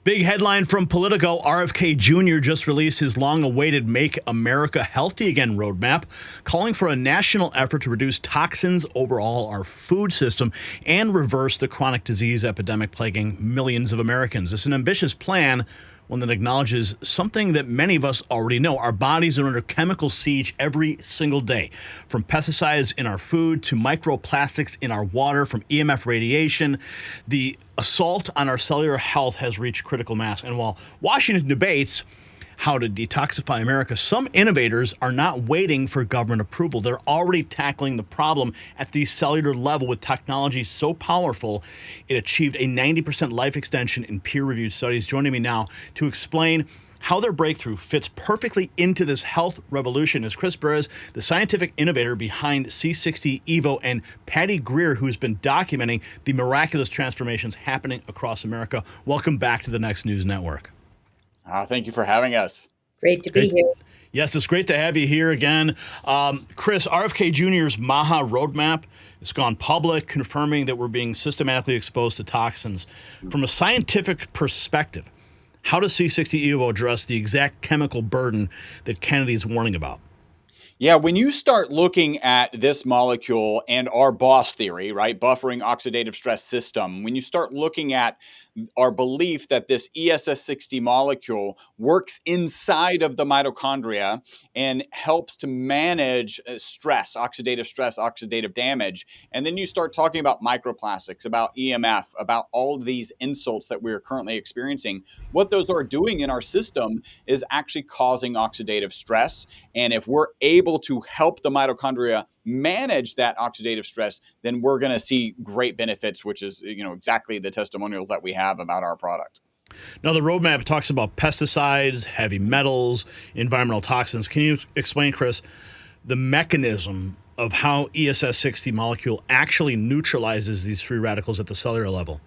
Big headline from Politico. RFK Jr. just released his long-awaited Make America Healthy Again roadmap, calling for a national effort to reduce toxins overall our food system and reverse the chronic disease epidemic plaguing millions of Americans. It's an ambitious plan, one that acknowledges something that many of us already know. Our bodies are under chemical siege every single day, from pesticides in our food to microplastics in our water, from EMF radiation. The assault on our cellular health has reached critical mass. And while Washington debates how to detoxify America, some innovators are not waiting for government approval. They're already tackling the problem at the cellular level with technology so powerful it achieved a 90% life extension in peer-reviewed studies. Joining me now to explain how their breakthrough fits perfectly into this health revolution is Chris Burres, the scientific innovator behind C60 EVO, and Patty Greer, who's been documenting the miraculous transformations happening across America. Welcome back to the Next News Network. Thank you for having us. Great to be here. Yes, it's great to have you here again. Chris, RFK Jr.'s MAHA roadmap has gone public, confirming that we're being systematically exposed to toxins. From a scientific perspective, how does C60 EVO address the exact chemical burden that Kennedy's warning about? Yeah, when you start looking at this molecule and our BOSS theory, right, buffering oxidative stress system, when you start looking at our belief that this ESS60 molecule works inside of the mitochondria and helps to manage stress, oxidative damage, and then you start talking about microplastics, about EMF, about all of these insults that we're currently experiencing, what those are doing in our system is actually causing oxidative stress. And if we're able to help the mitochondria manage that oxidative stress, then we're going to see great benefits, which is, exactly the testimonials that we have about our product. Now, the roadmap talks about pesticides, heavy metals, environmental toxins. Can you explain, Chris, the mechanism of how ESS60 molecule actually neutralizes these free radicals at the cellular level?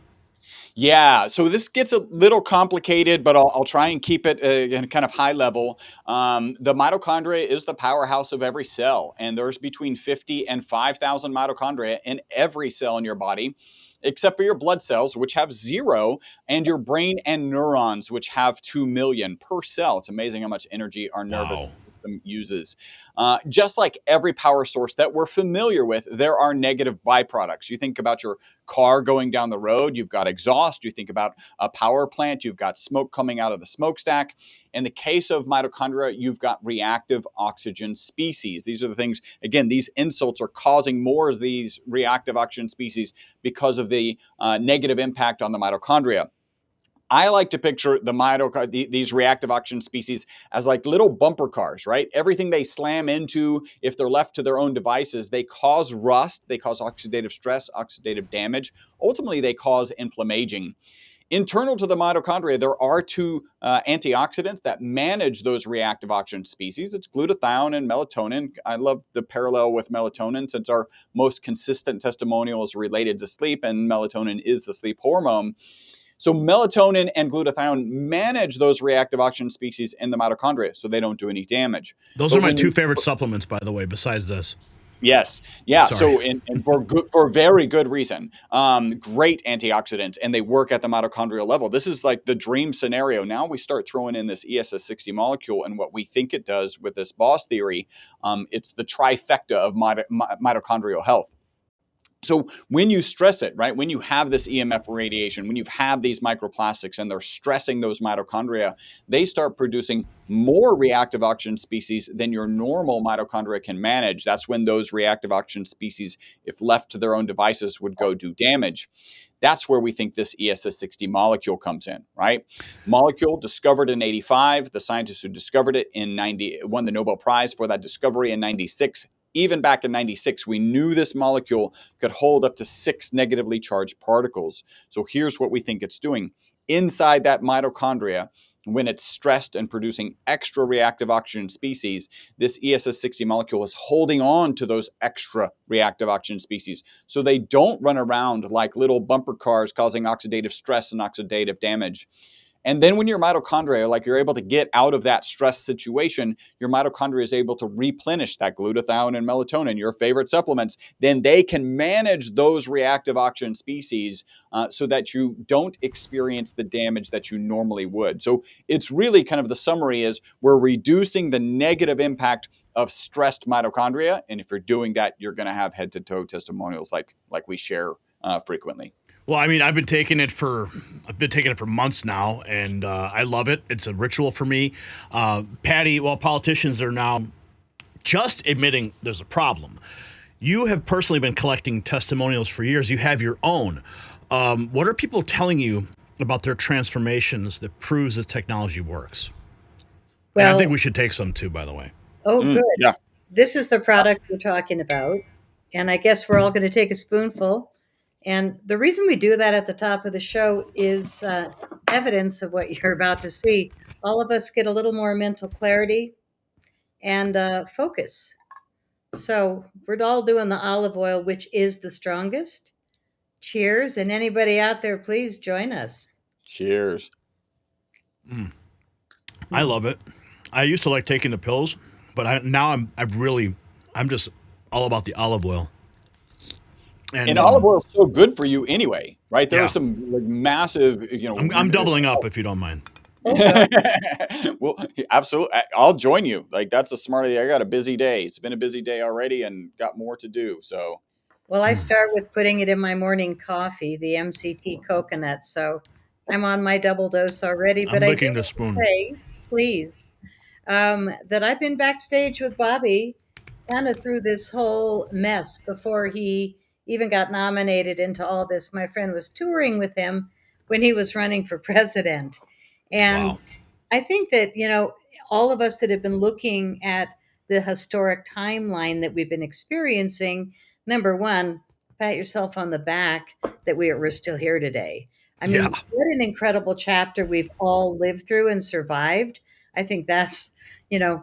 Yeah, so this gets a little complicated, but I'll try and keep it in kind of high level. The mitochondria is the powerhouse of every cell, and there's between 50 and 5,000 mitochondria in every cell in your body, except for your blood cells, which have 0, and your brain and neurons, which have 2 million per cell. It's amazing how much energy our nervous system uses. Just like every power source that we're familiar with, there are negative byproducts. You think about your car going down the road, you've got exhaust. You think about a power plant, you've got smoke coming out of the smokestack. In the case of mitochondria, you've got reactive oxygen species. These are the things, again, these insults are causing more of these reactive oxygen species because of the negative impact on the mitochondria. I like to picture these reactive oxygen species as like little bumper cars, right? Everything they slam into, if they're left to their own devices, they cause rust, they cause oxidative stress, oxidative damage. Ultimately, they cause inflammation. Internal to the mitochondria, there are 2 antioxidants that manage those reactive oxygen species. It's glutathione and melatonin. I love the parallel with melatonin since our most consistent testimonial is related to sleep, and melatonin is the sleep hormone. So melatonin and glutathione manage those reactive oxygen species in the mitochondria so they don't do any damage. Those are my 2 favorite supplements, by the way, besides this. Yes. Yeah. Sorry. So, for very good reason, great antioxidants, and they work at the mitochondrial level. This is like the dream scenario. Now we start throwing in this ESS60 molecule and what we think it does with this BOSS theory. It's the trifecta of mitochondrial health. So when you stress it, right, when you have this EMF radiation, when you have these microplastics and they're stressing those mitochondria, they start producing more reactive oxygen species than your normal mitochondria can manage. That's when those reactive oxygen species, if left to their own devices, would go do damage. That's where we think this ESS60 molecule comes in, right? Molecule discovered in 85. The scientists who discovered it in 90 won the Nobel Prize for that discovery in 96. Even back in 96, we knew this molecule could hold up to 6 negatively charged particles. So here's what we think it's doing. Inside that mitochondria, when it's stressed and producing extra reactive oxygen species, this ESS60 molecule is holding on to those extra reactive oxygen species so they don't run around like little bumper cars causing oxidative stress and oxidative damage. And then when your mitochondria, like you're able to get out of that stress situation, your mitochondria is able to replenish that glutathione and melatonin, your favorite supplements. Then they can manage those reactive oxygen species so that you don't experience the damage that you normally would. So it's really kind of the summary is we're reducing the negative impact of stressed mitochondria. And if you're doing that, you're going to have head to toe testimonials like we share frequently. Well, I mean, I've been taking it for months now, and I love it. It's a ritual for me. Patty, well, politicians are now just admitting there's a problem. You have personally been collecting testimonials for years. You have your own. What are people telling you about their transformations that proves this technology works? And I Well, think we should take some too, by the way. oh, good. Yeah. This is the product we're talking about. And I guess we're all going to take a spoonful. And the reason we do that at the top of the show is evidence of what you're about to see. All of us get a little more mental clarity and focus. So we're all doing the olive oil, which is the strongest. Cheers. And anybody out there, please join us. Cheers. I love it. I used to like taking the pills, but I'm just all about the olive oil. And olive oil is so good for you anyway, right? There Yeah. are some like massive, I'm doubling up if you don't mind. Well, absolutely. I'll join you. Like that's a smart idea. I got a busy day. It's been a busy day already and got more to do. So Well, I start with putting it in my morning coffee, the MCT coconut. So I'm on my double dose already. I'm But I do licking the want to spoon. say, please, that I've been backstage with Bobby kind of through this whole mess before he even got nominated into all this. My friend was touring with him when he was running for president. And Wow. I think that, all of us that have been looking at the historic timeline that we've been experiencing, number one, pat yourself on the back that we're still here today. I mean, Yeah. what an incredible chapter we've all lived through and survived. I think that's,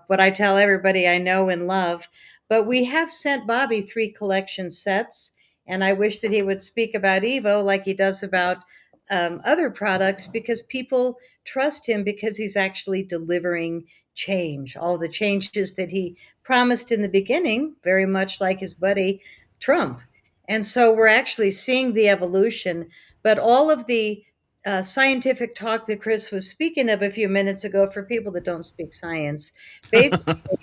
what I tell everybody I know and love. But we have sent Bobby 3 collection sets, and I wish that he would speak about Evo like he does about other products because people trust him because he's actually delivering change. All the changes that he promised in the beginning, very much like his buddy Trump. And so we're actually seeing the evolution, but all of the scientific talk that Chris was speaking of a few minutes ago for people that don't speak science, basically,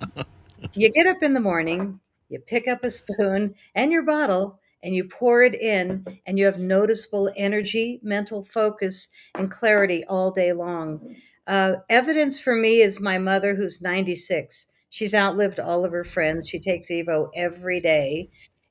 you get up in the morning, you pick up a spoon and your bottle, and you pour it in, and you have noticeable energy, mental focus, and clarity all day long. Evidence for me is my mother, who's 96. She's outlived all of her friends. She takes Evo every day,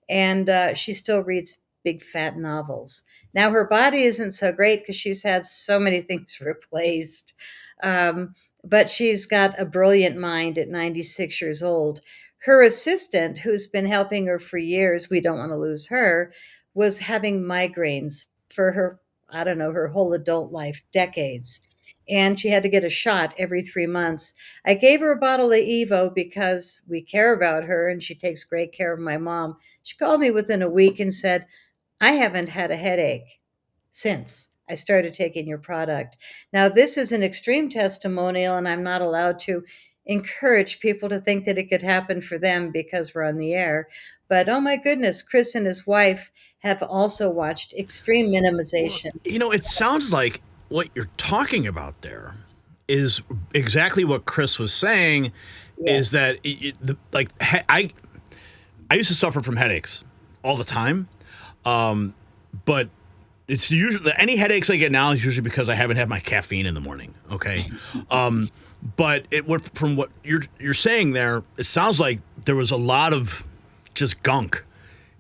and she still reads big fat novels. Now, her body isn't so great because she's had so many things replaced. But she's got a brilliant mind at 96 years old. Her assistant, who's been helping her for years, we don't want to lose her, was having migraines for her, I don't know, her whole adult life, decades. And she had to get a shot every 3 months. I gave her a bottle of Evo because we care about her and she takes great care of my mom. She called me within a week and said, I haven't had a headache since I started taking your product. Now, this is an extreme testimonial, and I'm not allowed to encourage people to think that it could happen for them because we're on the air. But oh my goodness, Chris and his wife have also watched extreme minimization. It sounds like what you're talking about there is exactly what Chris was saying. Is Yes. that I used to suffer from headaches all the time, but it's usually any headaches I get now is usually because I haven't had my caffeine in the morning. Okay, but from what you're saying there, it sounds like there was a lot of just gunk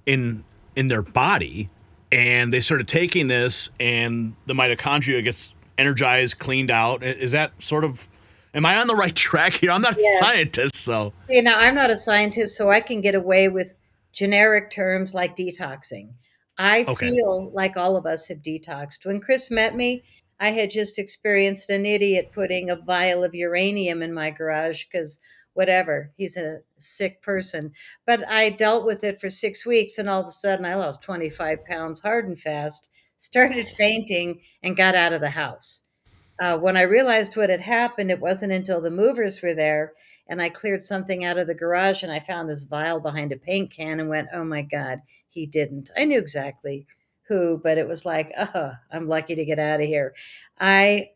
in their body, and they started taking this, and the mitochondria gets energized, cleaned out. Is that sort of? Am I on the right track here? I'm not a Yes. scientist, so. Now I'm not a scientist, so I can get away with generic terms like detoxing. I Okay. feel like all of us have detoxed. When Chris met me, I had just experienced an idiot putting a vial of uranium in my garage because whatever, he's a sick person. But I dealt with it for 6 weeks, and all of a sudden I lost 25 pounds hard and fast, started fainting, and got out of the house. When I realized what had happened, it wasn't until the movers were there and I cleared something out of the garage and I found this vial behind a paint can and went, oh my God, he didn't. I knew exactly who, but it was like, I'm lucky to get out of here. I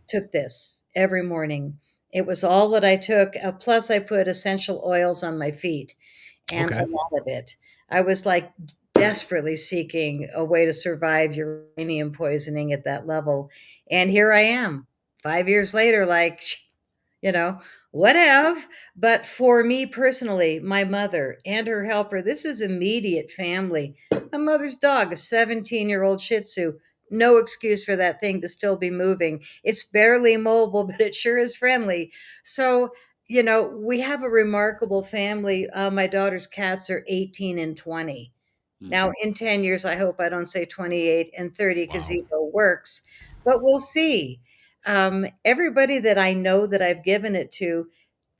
took this every morning. It was all that I took. Plus, I put essential oils on my feet and a Okay. lot of it. I was like desperately seeking a way to survive uranium poisoning at that level. And here I am 5 years later, like, you know, whatever. But for me personally, my mother and her helper, this is immediate family. My mother's dog, a 17-year-old Shih Tzu, no excuse for that thing to still be moving. It's barely mobile, but it sure is friendly. So, we have a remarkable family. My daughter's cats are 18 and 20. Mm. Now, in 10 years, I hope I don't say 28 and 30 because Wow. Evo works, but we'll see. Everybody that I know that I've given it to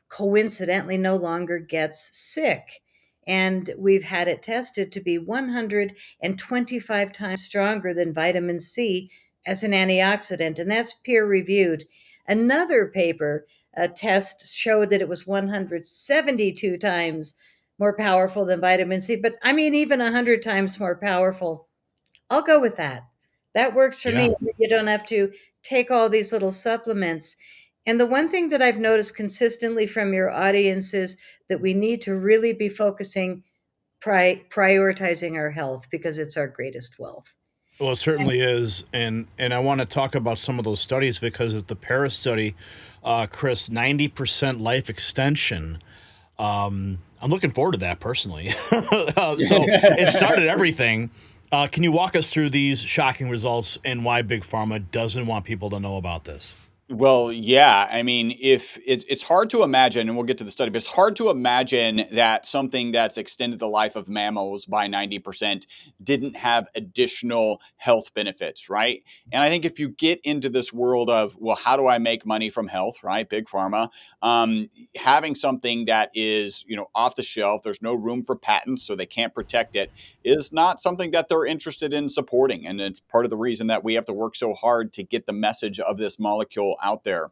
coincidentally no longer gets sick. And we've had it tested to be 125 times stronger than vitamin C as an antioxidant, and that's peer reviewed. Another paper, a test showed that it was 172 times more powerful than vitamin C, but I mean, even 100 times more powerful. I'll go with that. That works for Yeah. me. You don't have to take all these little supplements. And the one thing that I've noticed consistently from your audience is that we need to really be focusing, prioritizing our health because it's our greatest wealth. Well, it And certainly is, and I want to talk about some of those studies because of the Paris study, Chris, 90% life extension. I'm looking forward to that personally. So it started everything. Can you walk us through these shocking results and why Big Pharma doesn't want people to know about this? Well, yeah. I mean, if it's hard to imagine, and we'll get to the study, but it's hard to imagine that something that's extended the life of mammals by 90% didn't have additional health benefits, right? And I think if you get into this world of, well, how do I make money from health, right? Big pharma, having something that is, off the shelf, there's no room for patents, so they can't protect it, is not something that they're interested in supporting. And it's part of the reason that we have to work so hard to get the message of this molecule out there.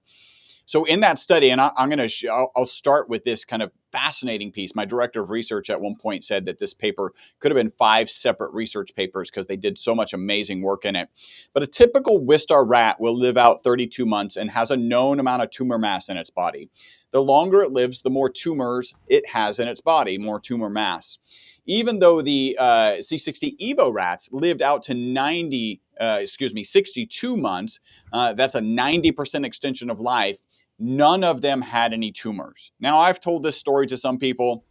So in that study, and I'm going to, I'll start with this kind of fascinating piece. My director of research at one point said that this paper could have been 5 separate research papers because they did so much amazing work in it. But a typical Wistar rat will live out 32 months and has a known amount of tumor mass in its body. The longer it lives, the more tumors it has in its body, more tumor mass. Even though the C60 EVO rats lived out to 62 months, that's a 90% extension of life. None of them had any tumors. Now, I've told this story to some people,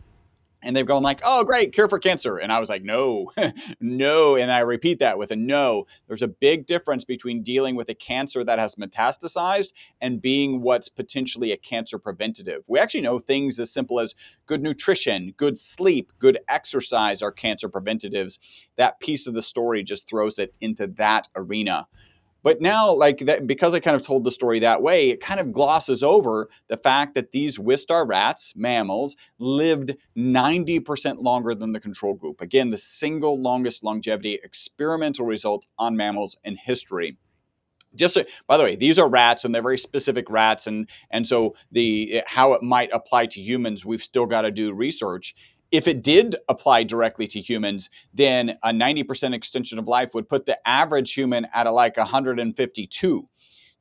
and they've gone like, oh, great, cure for cancer. And I was like, no, no. And I repeat that with a no. There's a big difference between dealing with a cancer that has metastasized and being what's potentially a cancer preventative. We actually know things as simple as good nutrition, good sleep, good exercise are cancer preventatives. That piece of the story just throws it into that arena. But now, like that, because I kind of told the story that way, it kind of glosses over the fact that these Wistar rats, mammals, lived 90% longer than the control group. Again, the single longest longevity experimental result on mammals in history. Just so, by the way, these are rats and they're very specific rats, and so the how it might apply to humans, we've still got to do research. If it did apply directly to humans, then a 90% extension of life would put the average human at like 152.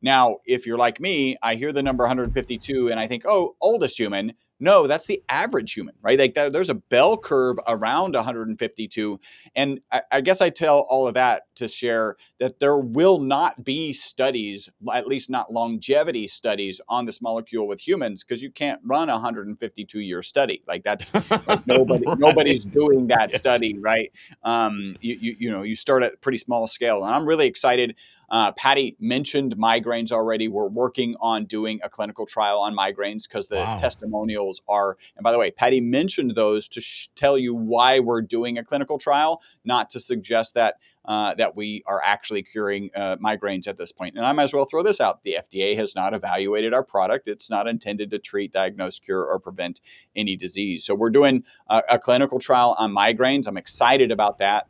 Now, if you're like me, I hear the number 152 and I think, oh, oldest human. No, that's the average human, right? Like there's a bell curve around 152. And I guess I tell all of that to share that there will not be studies, at least not longevity studies on this molecule with humans, because you can't run a 152-year study. Like that's like Right. nobody's doing that Yeah. study, right? You start at pretty small scale. And I'm really excited. Patty mentioned migraines already. We're working on doing a clinical trial on migraines because the Wow. testimonials are, and by the way, Patty mentioned those to tell you why we're doing a clinical trial, not to suggest that that we are actually curing migraines at this point. And I might as well throw this out. The FDA has not evaluated our product. It's not intended to treat, diagnose, cure, or prevent any disease. So we're doing a clinical trial on migraines. I'm excited about that.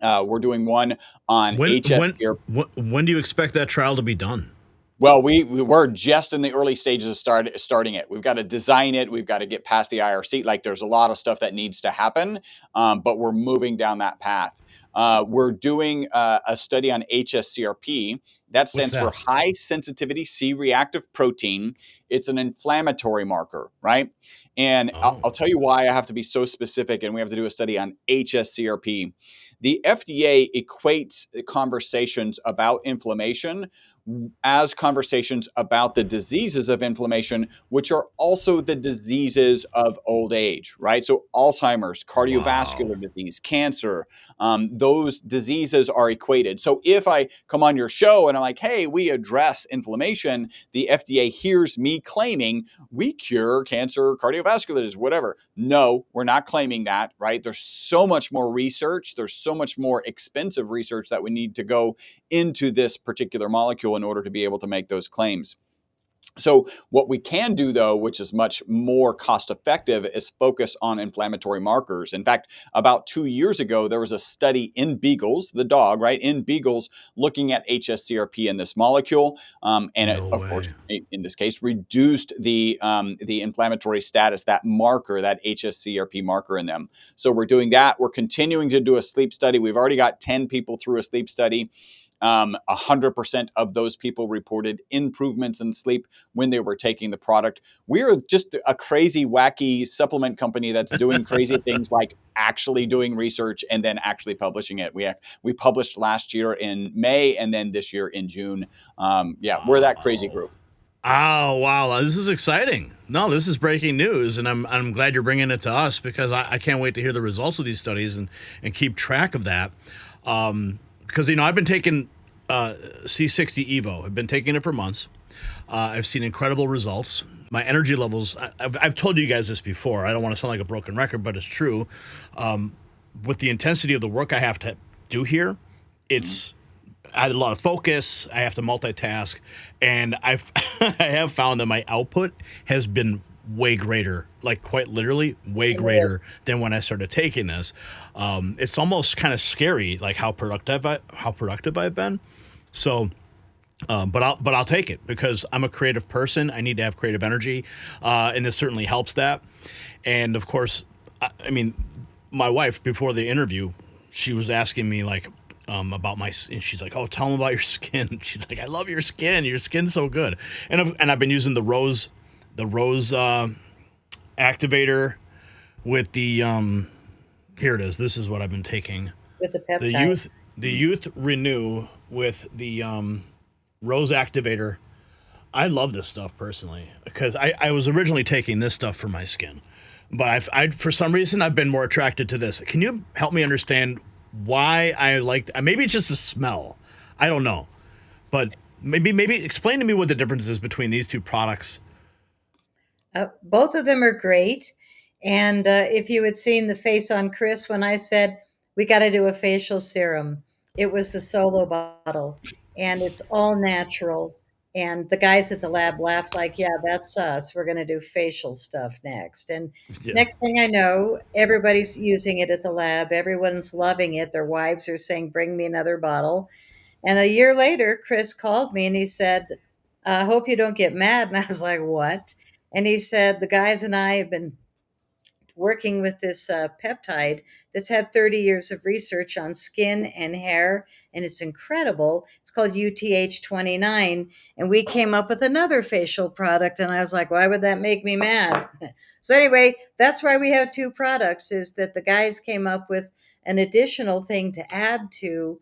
We're doing one on When HS. when when do you expect that trial to be done? Well, we're just in the early stages of starting it. We've got to design it. We've got to get past the IRC. Like, there's a lot of stuff that needs to happen, but we're moving down that path. We're doing a study on HSCRP. That What's stands for that? high sensitivity C-reactive protein. It's an inflammatory marker, right? And Oh, I'll tell you why I have to be so specific, and we have to do a study on HSCRP. The FDA equates conversations about inflammation as conversations about the diseases of inflammation, which are also the diseases of old age, right? So, Alzheimer's, wow. cardiovascular disease, cancer, those diseases are equated. So, if I come on your show and I'm like, hey, we address inflammation, the FDA hears me claiming we cure cancer, cardiovascular disease, whatever. No, we're not claiming that, right? There's so much more research, there's so much more expensive research that we need to go into this particular molecule in order to be able to make those claims. So what we can do, though, which is much more cost effective, is focus on inflammatory markers. In fact, about 2 years ago, there was a study in beagles, the dog, right, in beagles, looking at HSCRP in this molecule, and it, No of way. course, in this case, reduced the inflammatory status, that marker, that HSCRP marker in them. So we're doing that. We're continuing to do a sleep study. We've already got 10 people through a sleep study. 100% of those people reported improvements in sleep when they were taking the product. We're just a crazy, wacky supplement company that's doing crazy things, like actually doing research and then actually publishing it. We published last year in May and then this year in June. Yeah, we're that crazy Wow. group. Oh wow, this is exciting. No, this is breaking news, and I'm glad you're bringing it to us because I can't wait to hear the results of these studies and keep track of that. Because I've been taking C60 EVO. I've been taking it for months. I've seen incredible results. My energy levels. I've told you guys this before. I don't want to sound like a broken record, but it's true. With the intensity of the work I have to do here, Mhm. it's I had a lot of focus. I have to multitask, and I've I have found that my output has been way greater, like quite literally way greater than when I started taking this. It's almost kind of scary, like how productive I've been. So, but I'll take it because I'm a creative person. I need to have creative energy, and this certainly helps that. And of course, I mean, my wife before the interview, she was asking me like about and she's like, "Oh, tell them about your skin." She's like, "I love your skin. Your skin's so good." And I've been using the rose activator with the here it is. This is what I've been taking. with the The peptide. youth the youth renew with the rose activator. I love this stuff personally because I was originally taking this stuff for my skin, but I for some reason I've been more attracted to this. Can you help me understand why I like? Maybe it's just the smell. I don't know, but maybe explain to me what the difference is between these two products. Both of them are great. And if you had seen the face on Chris when I said, we got to do a facial serum, it was the solo bottle. And it's all natural. And the guys at the lab laughed like, yeah, that's us. We're going to do facial stuff next. And Yeah, next thing I know, everybody's using it at the lab. Everyone's loving it. Their wives are saying, bring me another bottle. And a year later, Chris called me and he said, I hope you don't get mad. And I was like, what? And he said, the guys and I have been working with this peptide that's had 30 years of research on skin and hair, and it's incredible. It's called UTH29, and we came up with another facial product, and I was like, why would that make me mad? So anyway, that's why we have two products, is that the guys came up with an additional thing to add to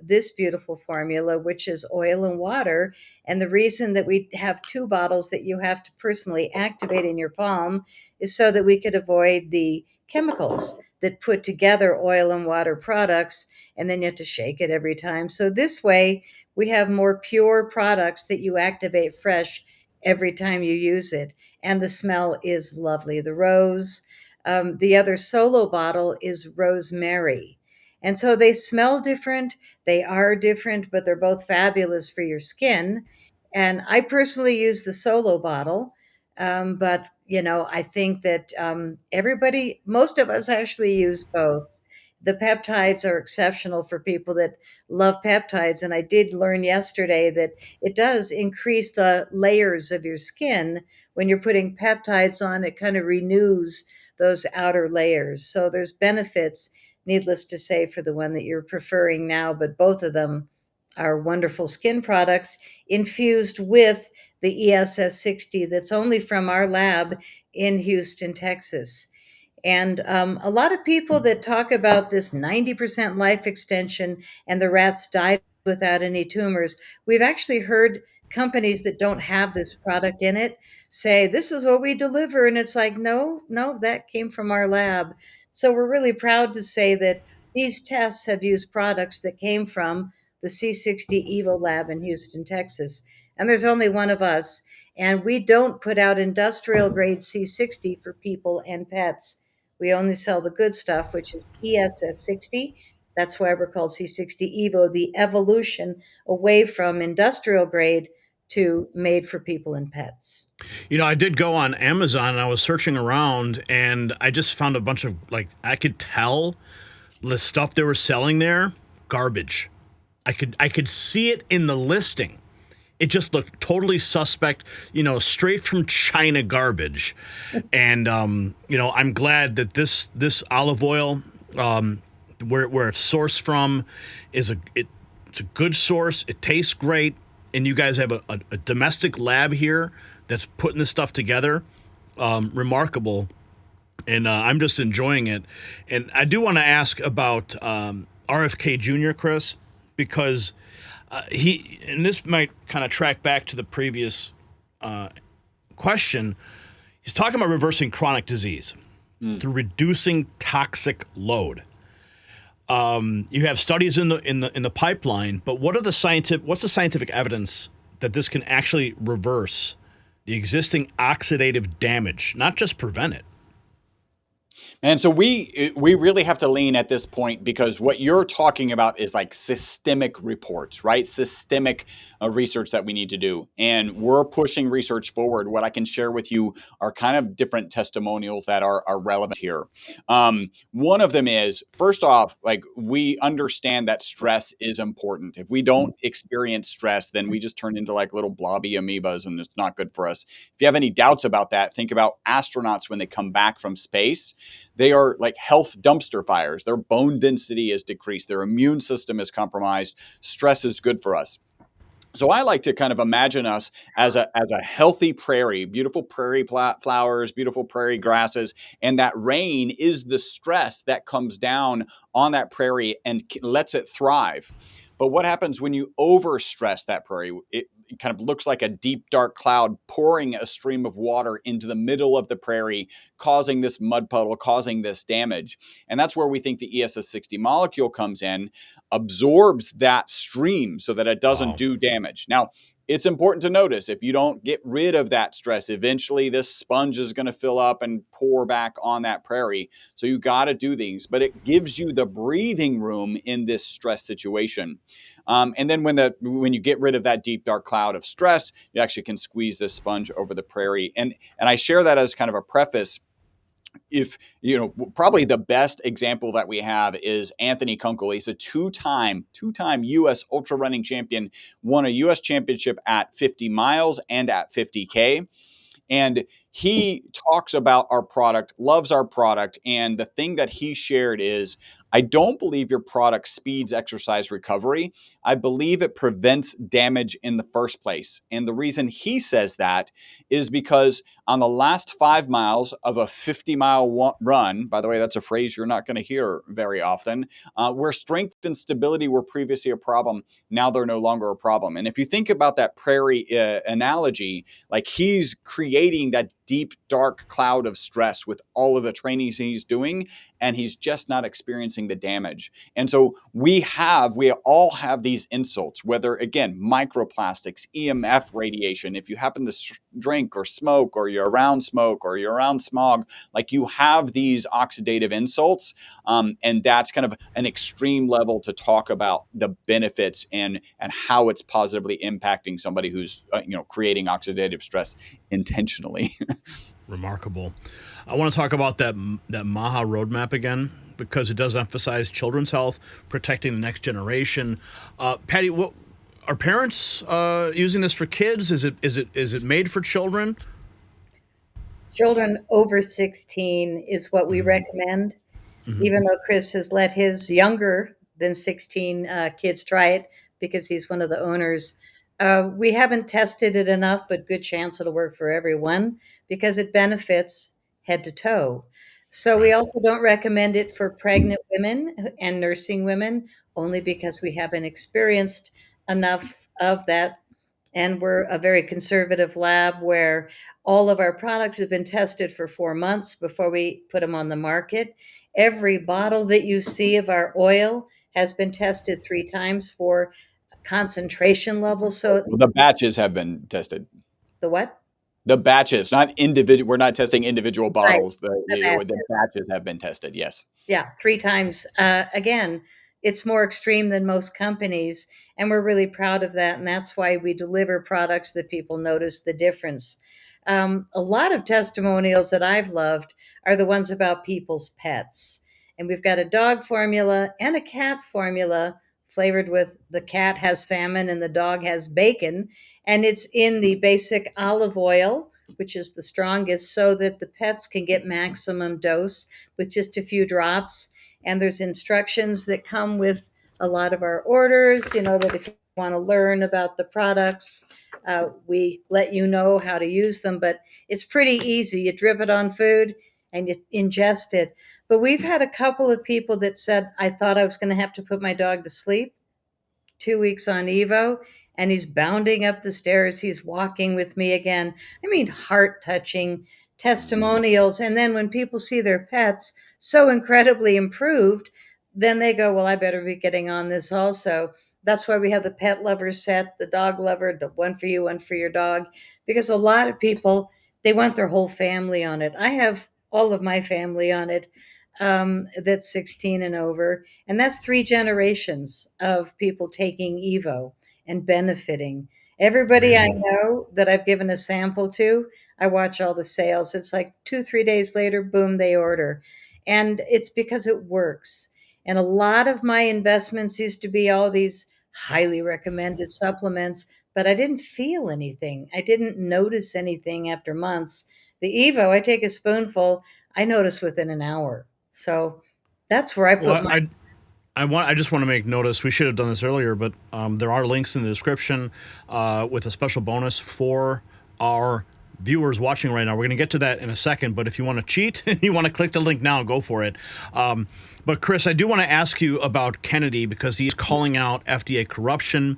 this beautiful formula, which is oil and water. And the reason that we have two bottles that you have to personally activate in your palm is so that we could avoid the chemicals that put together oil and water products, and then you have to shake it every time. So this way, we have more pure products that you activate fresh every time you use it, and the smell is lovely. The rose, the other solo bottle is rosemary. And so they smell different, they are different, but they're both fabulous for your skin. And I personally use the solo bottle, but I think that everybody, most of us actually use both. the peptides are exceptional for people that love peptides. And I did learn yesterday that it does increase the layers of your skin. When you're putting peptides on, it kind of renews those outer layers. So there's benefits, needless to say, for the one that you're preferring now, but both of them are wonderful skin products infused with the ESS60 that's only from our lab in Houston, Texas. And a lot of people that talk about this 90% life extension and the rats died without any tumors, we've actually heard companies that don't have this product in it say, this is what we deliver. And it's like, no, no, that came from our lab. So we're really proud to say that these tests have used products that came from the C60 EVO lab in Houston, Texas. And there's only one of us. And we don't put out industrial grade C60 for people and pets. We only sell the good stuff, which is ESS60. That's why we're called C60 EVO, the evolution away from industrial grade to made for people and pets. I did go on Amazon and I was searching around and I just found a bunch of, like, I could tell the stuff they were selling there, garbage. I could see it in the listing. It just looked totally suspect, straight from China garbage. And, I'm glad that this olive oil, where it's sourced from, it's a good source. It tastes great. And you guys have a domestic lab here that's putting this stuff together. Remarkable. And I'm just enjoying it. And I do want to ask about RFK Jr., Chris, because and this might kind of track back to the previous question. He's talking about reversing chronic disease through reducing toxic load. You have studies in the pipeline, but what's the scientific evidence that this can actually reverse the existing oxidative damage, not just prevent it? And so we really have to lean at this point, because what you're talking about is like systemic reports, right? Systemic research that we need to do. And we're pushing research forward. What I can share with you are kind of different testimonials that are relevant here. One of them is, first off, like, we understand that stress is important. If we don't experience stress, then we just turn into like little blobby amoebas, and it's not good for us. If you have any doubts about that, think about astronauts when they come back from space. They are like health dumpster fires. Their bone density is decreased. Their immune system is compromised. Stress is good for us. So I like to kind of imagine us as a healthy prairie, beautiful prairie flowers, beautiful prairie grasses, and that rain is the stress that comes down on that prairie and lets it thrive. But what happens when you overstress that prairie? It kind of looks like a deep, dark cloud pouring a stream of water into the middle of the prairie, causing this mud puddle, causing this damage. And that's where we think the ESS60 molecule comes in, absorbs that stream so that it doesn't do damage. Now, it's important to notice, if you don't get rid of that stress, eventually this sponge is going to fill up and pour back on that prairie. So you got to do things, but it gives you the breathing room in this stress situation. And then when you get rid of that deep, dark cloud of stress, you actually can squeeze this sponge over the prairie. And I share that as kind of a preface. If probably the best example that we have is Anthony Kunkel. He's a two-time U.S. ultra running champion, won a U.S. championship at 50 miles and at 50K. And he talks about our product, loves our product. And the thing that he shared is, I don't believe your product speeds exercise recovery. I believe it prevents damage in the first place. And the reason he says that is because on the last 5 miles of a 50-mile run, by the way, that's a phrase you're not going to hear very often, where strength and stability were previously a problem, now they're no longer a problem. And if you think about that prairie analogy, like, he's creating that deep, dark cloud of stress with all of the trainings he's doing, and he's just not experiencing the damage. And so we all have these insults, whether, again, microplastics, EMF radiation, if you happen to drink or smoke, or you're around smoke, or you're around smog, like, you have these oxidative insults. And that's kind of an extreme level to talk about the benefits and how it's positively impacting somebody who's creating oxidative stress intentionally. Remarkable. I want to talk about that Maha roadmap again. because it does emphasize children's health, protecting the next generation. Patty, what are parents using this for kids? Is it made for children? Children over 16 is what we recommend, even though Chris has let his younger than 16 kids try it because he's one of the owners. We haven't tested it enough, but good chance it'll work for everyone because it benefits head to toe. So we Right. also don't recommend it for pregnant women and nursing women, only because we haven't experienced enough of that. And we're a very conservative lab where all of our products have been tested for 4 months before we put them on the market. Every bottle that you see of our oil has been tested 3 times for concentration levels. So Well, it's the batches have been tested. the what? The batches, not individual. We're not testing individual Right. bottles. The bad. The batches have been tested. Yes. Yeah, 3 times. Again, it's more extreme than most companies, and we're really proud of that. And that's why we deliver products that people notice the difference. A lot of testimonials that I've loved are the ones about people's pets. And we've got a dog formula and a cat formula flavored with the cat has salmon and the dog has bacon. And it's in the basic olive oil, which is the strongest, so that the pets can get maximum dose with just a few drops. And there's instructions that come with a lot of our orders, that if you want to learn about the products, we let you know how to use them. But it's pretty easy. You drip it on food and you ingest it. But we've had a couple of people that said, I thought I was going to have to put my dog to sleep. 2 weeks on Evo, and he's bounding up the stairs. He's walking with me again. I mean, heart touching testimonials. And then when people see their pets so incredibly improved, then they go, well, I better be getting on this also. That's why we have the pet lover set, the dog lover, the one for you, one for your dog, because a lot of people, they want their whole family on it. I have all of my family on it, that's 16 and over. And that's 3 generations of people taking Evo and benefiting. Everybody I Amazing. know that I've given a sample to, I watch all the sales. It's like 2, 3 days later, boom, they order. And it's because it works. And a lot of my investments used to be all these highly recommended supplements, but I didn't feel anything. I didn't notice anything after months. The Evo, I take a spoonful, I notice within an hour. So that's where I put Well, my. I just want to make notice. We should have done this earlier, but there are links in the description with a special bonus for our viewers watching right now. We're going to get to that in a second, but if you want to cheat and you want to click the link now, go for it. But Chris, I do want to ask you about Kennedy because he's calling out FDA corruption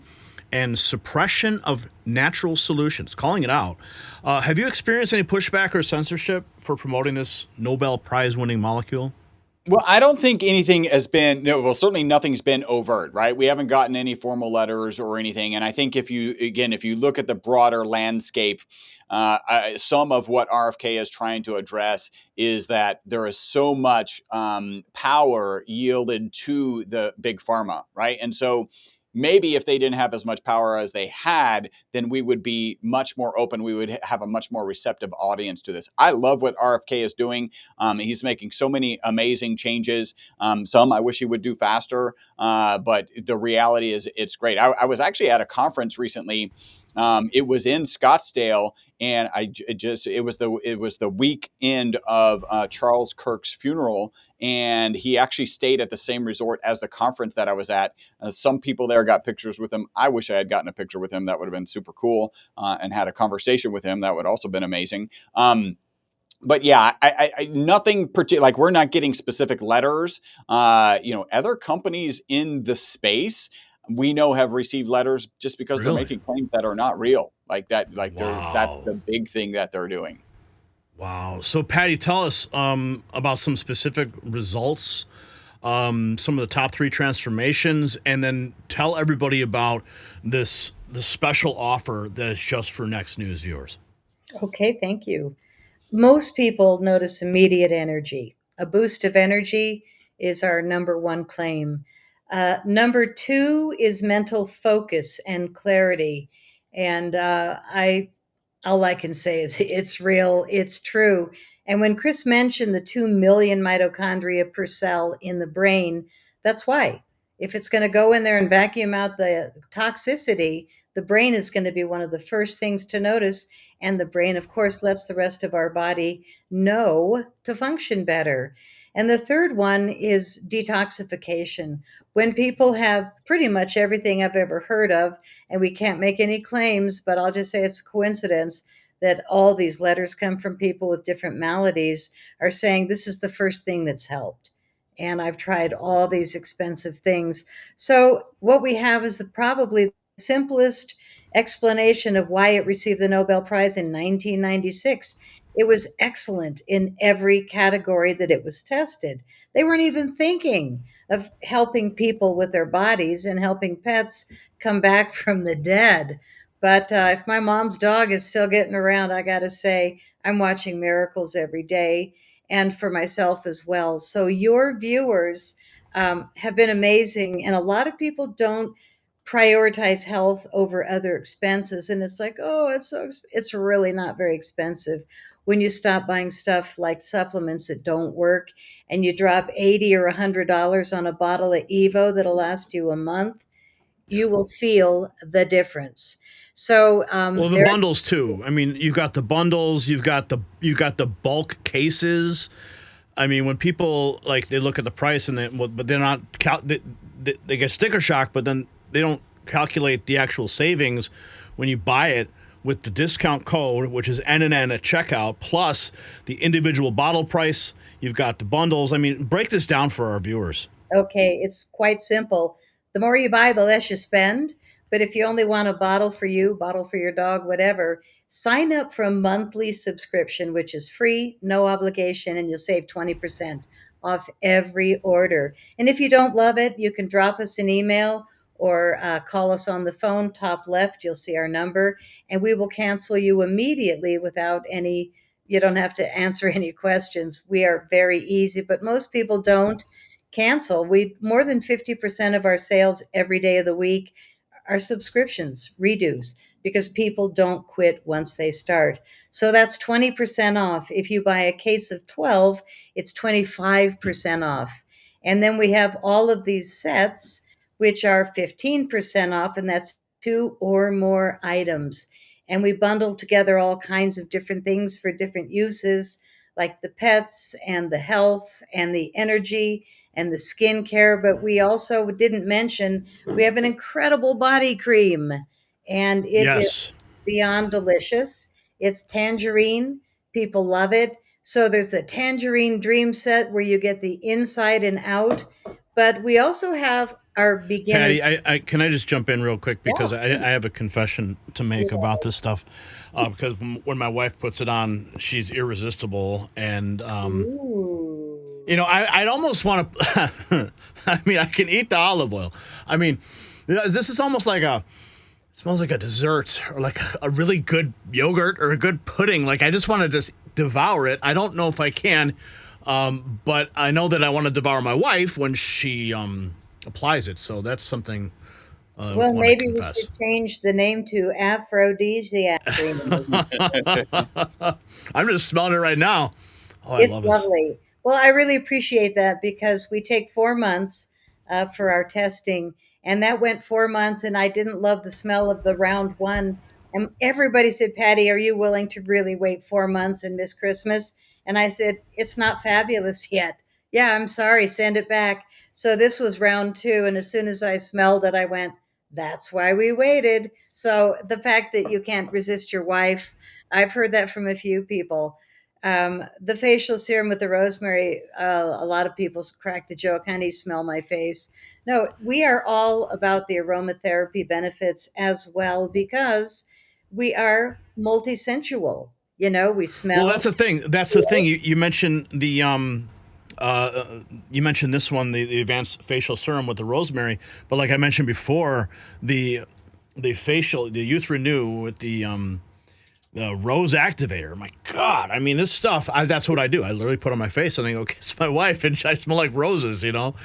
and suppression of natural solutions, calling it out. Have you experienced any pushback or censorship for promoting this Nobel Prize-winning molecule? Well, I don't think anything has been, no, well, certainly nothing's been overt, right? We haven't gotten any formal letters or anything. And I think if you look at the broader landscape, some of what RFK is trying to address is that there is so much power yielded to the big pharma, right? And so maybe if they didn't have as much power as they had, then we would be much more open. We would have a much more receptive audience to this. I love what RFK is doing. He's making so many amazing changes. Some I wish he would do faster, but the reality is it's great. I was actually at a conference recently. It was in Scottsdale, and it was the weekend of Charles Kirk's funeral, and he actually stayed at the same resort as the conference that I was at. Some people there got pictures with him. I wish I had gotten a picture with him. That would have been super cool, and had a conversation with him. That would also been amazing. But yeah, I nothing particular. Like we're not getting specific letters. Other companies in the space we know have received letters just because they're Really? making claims that are not real. Like that. That's Wow. the big thing that they're doing. Wow. So, Patty, tell us about some specific results, some of the top 3 transformations, and then tell everybody about the special offer that is just for Next News viewers. Okay, thank you. Most people notice immediate energy. A boost of energy is our number one claim. Number two is mental focus and clarity. And all I can say is it's real, it's true. And when Chris mentioned the 2 million mitochondria per cell in the brain, that's why. If it's going to go in there and vacuum out the toxicity, the brain is going to be one of the first things to notice. And the brain, of course, lets the rest of our body know to function better. And the third one is detoxification. When people have pretty much everything I've ever heard of, and we can't make any claims, but I'll just say it's a coincidence that all these letters come from people with different maladies, are saying this is the first thing that's helped. And I've tried all these expensive things. So what we have is probably the simplest explanation of why it received the Nobel Prize in 1996. It was excellent in every category that it was tested. They weren't even thinking of helping people with their bodies and helping pets come back from the dead. But if my mom's dog is still getting around, I got to say, I'm watching miracles every day, and for myself as well. So your viewers have been amazing. And a lot of people don't prioritize health over other expenses. And it's like, oh, it's really not very expensive when you stop buying stuff like supplements that don't work and you drop $80 or $100 on a bottle of Evo that'll last you a month. You will feel the difference. So Well, the bundles too. I mean, you've got the bundles, you've got the bulk cases. I mean, when people like they look at the price and but they're not they get sticker shock, but then they don't calculate the actual savings when you buy it with the discount code, which is NNN at checkout, plus the individual bottle price. You've got the bundles. I mean, break this down for our viewers. Okay, it's quite simple. The more you buy, the less you spend. But if you only want a bottle for you, bottle for your dog, whatever, sign up for a monthly subscription, which is free, no obligation, and you'll save 20% off every order. And if you don't love it, you can drop us an email or call us on the phone, top left, you'll see our number, and we will cancel you immediately without any, you don't have to answer any questions. We are very easy, but most people don't cancel. We more than 50% of our sales every day of the week are subscriptions, redos, because people don't quit once they start. So that's 20% off. If you buy a case of 12, it's 25% off. And then we have all of these sets, which are 15% off, and that's 2 or more items. And we bundle together all kinds of different things for different uses, like the pets and the health and the energy and the skincare. But we also didn't mention we have an incredible body cream, and it is Yes. beyond delicious. It's tangerine. People love it. So there's the tangerine dream set where you get the inside and out. But we also have our beginners. Patty, I can I just jump in real quick because Yeah. I have a confession to make about this stuff. Because when my wife puts it on, she's irresistible, and Ooh. you know, I'd almost want to. I mean, I can eat the olive oil. I mean, this is almost like it smells like a dessert or like a really good yogurt or a good pudding. Like I just want to just devour it. I don't know if I can, but I know that I want to devour my wife when she applies it. So that's something. Well, maybe we should change the name to aphrodisiac cream. I'm just smelling it right now. Oh, I It's love it. lovely. Well, I really appreciate that because we take 4 months for our testing, and that went 4 months, and I didn't love the smell of the round one. And everybody said, Patty, are you willing to really wait 4 months and miss Christmas? And I said, it's not fabulous yet. Yeah, I'm sorry, send it back. So this was round two, and as soon as I smelled it, I went, that's why we waited. So the fact that you can't resist your wife, I've heard that from a few people. The facial serum with the rosemary, a lot of people crack the joke, honey, smell my face. No, we are all about the aromatherapy benefits as well because we are multisensual. You know, we smell. Well, that's the thing. That's the thing. You mentioned the you mentioned this one, the advanced facial serum with the rosemary, but like I mentioned before, the Youth Renew with the rose activator. My God, I mean this stuff. That's what I do. I literally put on my face and I go kiss my wife, and I smell like roses. You know,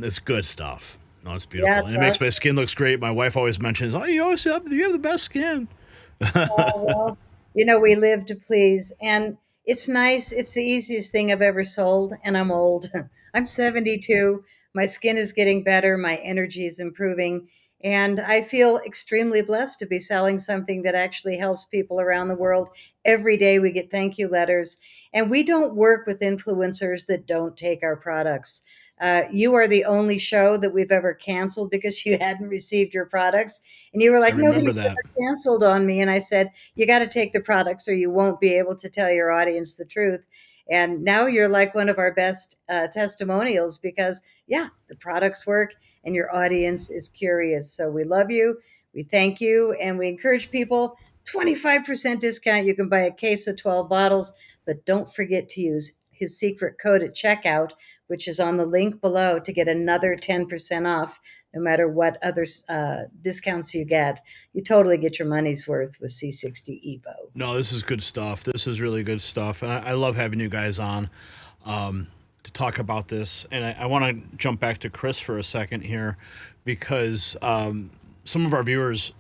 it's good stuff. No, it's beautiful. Yeah, And it makes my skin looks great. My wife always mentions, "Oh, you have the best skin." Well, you know, we live to please. And It's nice. It's the easiest thing I've ever sold, and I'm old. I'm 72. My skin is getting better. My energy is improving. And I feel extremely blessed to be selling something that actually helps people around the world. Every day we get thank you letters. And we don't work with influencers that don't take our products. You are the only show that we've ever canceled because you hadn't received your products. And you were I like, remember nobody's that. ever canceled on me. And I said, you got to take the products or you won't be able to tell your audience the truth. And now you're like one of our best testimonials because, yeah, the products work and your audience is curious. So we love you. We thank you. And we encourage people 25% discount. You can buy a case of 12 bottles, but don't forget to use his secret code at checkout, which is on the link below, to get another 10% off no matter what other discounts you get. You totally get your money's worth with C60 EVO. No, this is good stuff. This is really good stuff, and I love having you guys on to talk about this. And I want to jump back to Chris for a second here, because some of our viewers,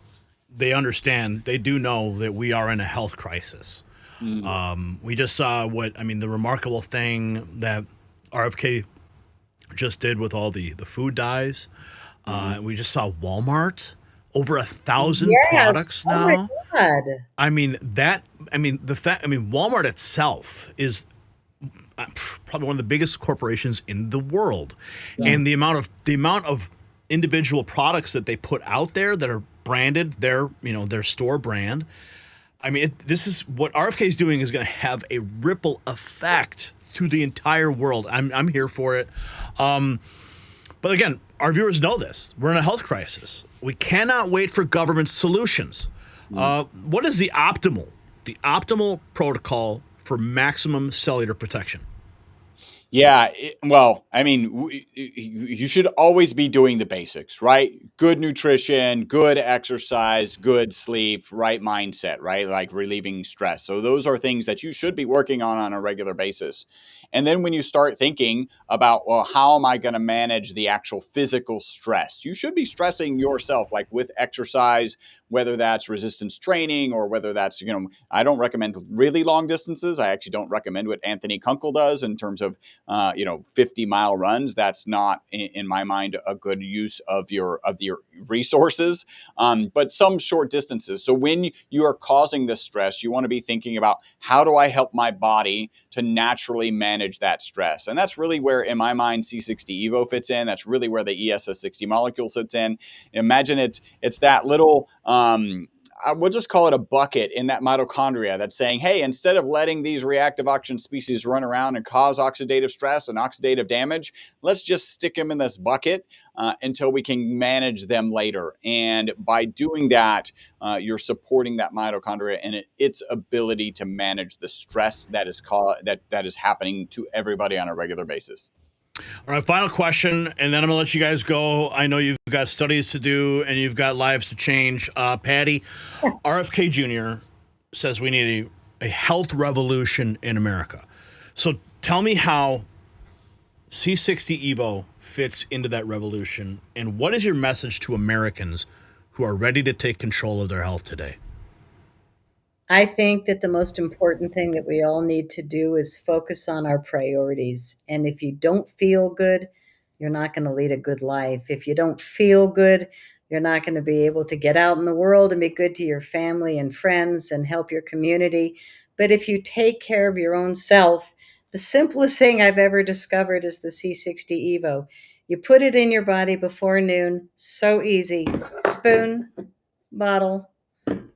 they understand, they do know that we are in a health crisis. Mm. We just saw the remarkable thing that RFK just did with all the food dyes. We just saw Walmart, over 1,000 Yes. products Oh my now. God. Walmart itself is probably one of the biggest corporations in the world, and the amount of individual products that they put out there that are branded their store brand. This is what RFK is doing, is going to have a ripple effect through the entire world. I'm here for it. But again, our viewers know this. We're in a health crisis. We cannot wait for government solutions. What is the optimal protocol for maximum cellular protection? Yeah, you should always be doing the basics, right? Good nutrition, good exercise, good sleep, right mindset, right? Like relieving stress. So those are things that you should be working on a regular basis. And then when you start thinking about, well, how am I going to manage the actual physical stress? You should be stressing yourself, like with exercise, whether that's resistance training or whether that's, I don't recommend really long distances. I actually don't recommend what Anthony Kunkel does in terms of 50-mile runs. That's not, in my mind, a good use of your resources. But some short distances. So when you are causing this stress, you want to be thinking about, how do I help my body to naturally manage that stress? And that's really where, in my mind, C60 EVO fits in. That's really where the ESS60 molecule sits in. Imagine it's that little, I would just call it a bucket in that mitochondria that's saying, hey, instead of letting these reactive oxygen species run around and cause oxidative stress and oxidative damage, let's just stick them in this bucket until we can manage them later. And by doing that, you're supporting that mitochondria and its ability to manage the stress that is happening to everybody on a regular basis. All right, final question, and then I'm going to let you guys go. I know you've got studies to do and you've got lives to change. Patty, RFK Jr. says we need a health revolution in America. So tell me how C60 EVO fits into that revolution, and what is your message to Americans who are ready to take control of their health today? I think that the most important thing that we all need to do is focus on our priorities. And if you don't feel good, you're not going to lead a good life. If you don't feel good, you're not going to be able to get out in the world and be good to your family and friends and help your community. But if you take care of your own self, the simplest thing I've ever discovered is the C60 EVO. You put it in your body before noon, so easy. Spoon, bottle,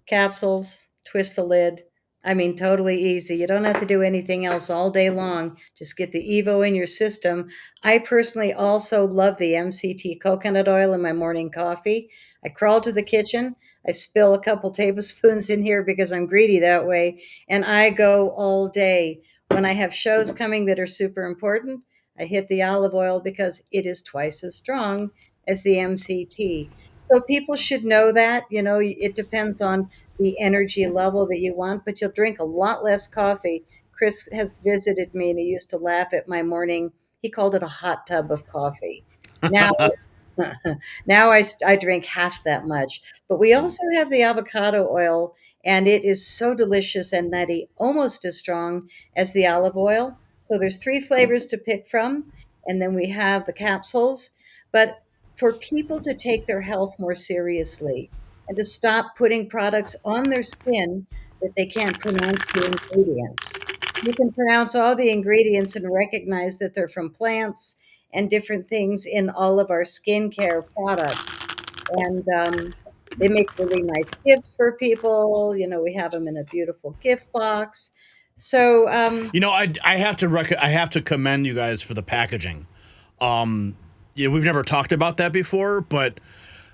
capsules, twist the lid. I mean, totally easy. You don't have to do anything else all day long. Just get the Evo in your system. I personally also love the MCT coconut oil in my morning coffee. I crawl to the kitchen. I spill a couple tablespoons in here because I'm greedy that way. And I go all day. When I have shows coming that are super important, I hit the olive oil because it is twice as strong as the MCT. So people should know that. It depends on the energy level that you want, but you'll drink a lot less coffee. Chris has visited me and he used to laugh at my morning. He called it a hot tub of coffee. Now, now I drink half that much. But we also have the avocado oil, and it is so delicious and nutty, almost as strong as the olive oil. So there's three flavors to pick from, and then we have the capsules. But for people to take their health more seriously and to stop putting products on their skin that they can't pronounce the ingredients. You can pronounce all the ingredients and recognize that they're from plants and different things in all of our skincare products. And they make really nice gifts for people. You know, we have them in a beautiful gift box. So, I have to I have to commend you guys for the packaging. We've never talked about that before, but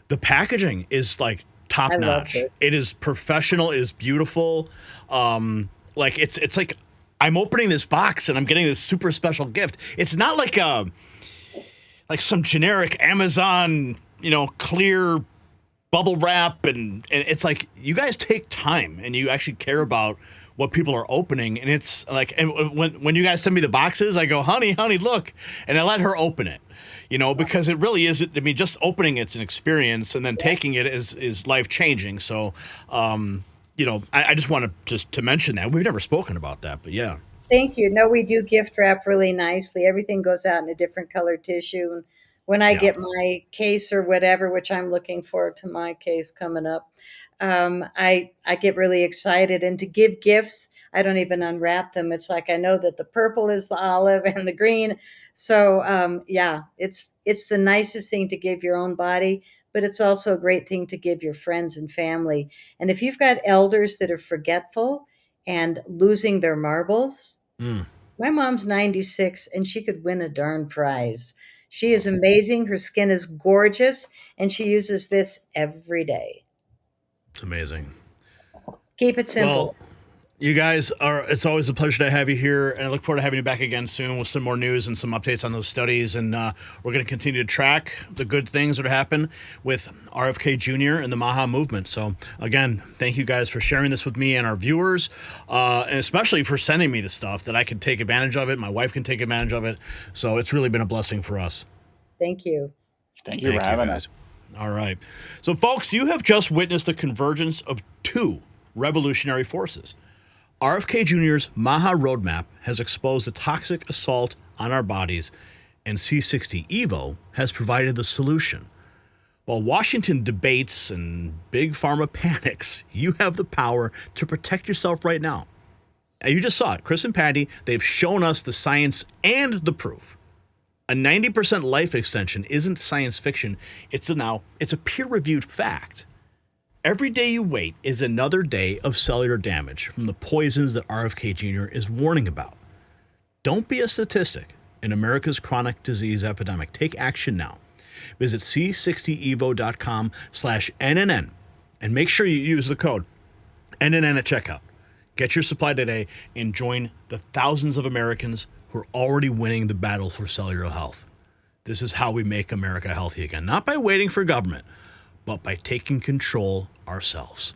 the packaging is like top I love notch. this. It is professional. It is beautiful. Like it's like I'm opening this box and I'm getting this super special gift. It's not like some generic Amazon, clear bubble wrap, and it's like you guys take time and you actually care about what people are opening, and it's like, and when you guys send me the boxes, I go, honey, look, and I let her open it, because it really is. I mean, just opening it's an experience, and then taking it is life changing. So, I just wanted to mention that we've never spoken about that, but yeah. Thank you. No, we do gift wrap really nicely. Everything goes out in a different colored tissue. And when I Yeah. get my case or whatever, which I'm looking forward to my case coming up, I get really excited. And to give gifts, I don't even unwrap them. It's like I know that the purple is the olive and the green. So yeah, it's the nicest thing to give your own body, but it's also a great thing to give your friends and family. And if you've got elders that are forgetful and losing their marbles, Mm. my mom's 96 and she could win a darn prize. She is amazing. Her skin is gorgeous and she uses this every day. It's amazing. Keep it simple. Well, you guys it's always a pleasure to have you here, and I look forward to having you back again soon with some more news and some updates on those studies. And we're going to continue to track the good things that happen with RFK Jr. and the MAHA movement. So, again, thank you guys for sharing this with me and our viewers, and especially for sending me the stuff that I can take advantage of it. My wife can take advantage of it. So it's really been a blessing for us. Thank you. Thank you for having us. All right. So, folks, you have just witnessed the convergence of two revolutionary forces. RFK Jr.'s MAHA roadmap has exposed the toxic assault on our bodies, and C60 EVO has provided the solution. While Washington debates and Big Pharma panics, you have the power to protect yourself right now. And you just saw it. Chris and Patty, they've shown us the science and the proof. A 90% life extension isn't science fiction. It's a peer-reviewed fact. Every day you wait is another day of cellular damage from the poisons that RFK Jr. is warning about. Don't be a statistic in America's chronic disease epidemic. Take action now. Visit c60evo.com/NNN and make sure you use the code NNN at checkout. Get your supply today and join the thousands of Americans who are already winning the battle for cellular health. This is how we make America healthy again, not by waiting for government, but by taking control ourselves.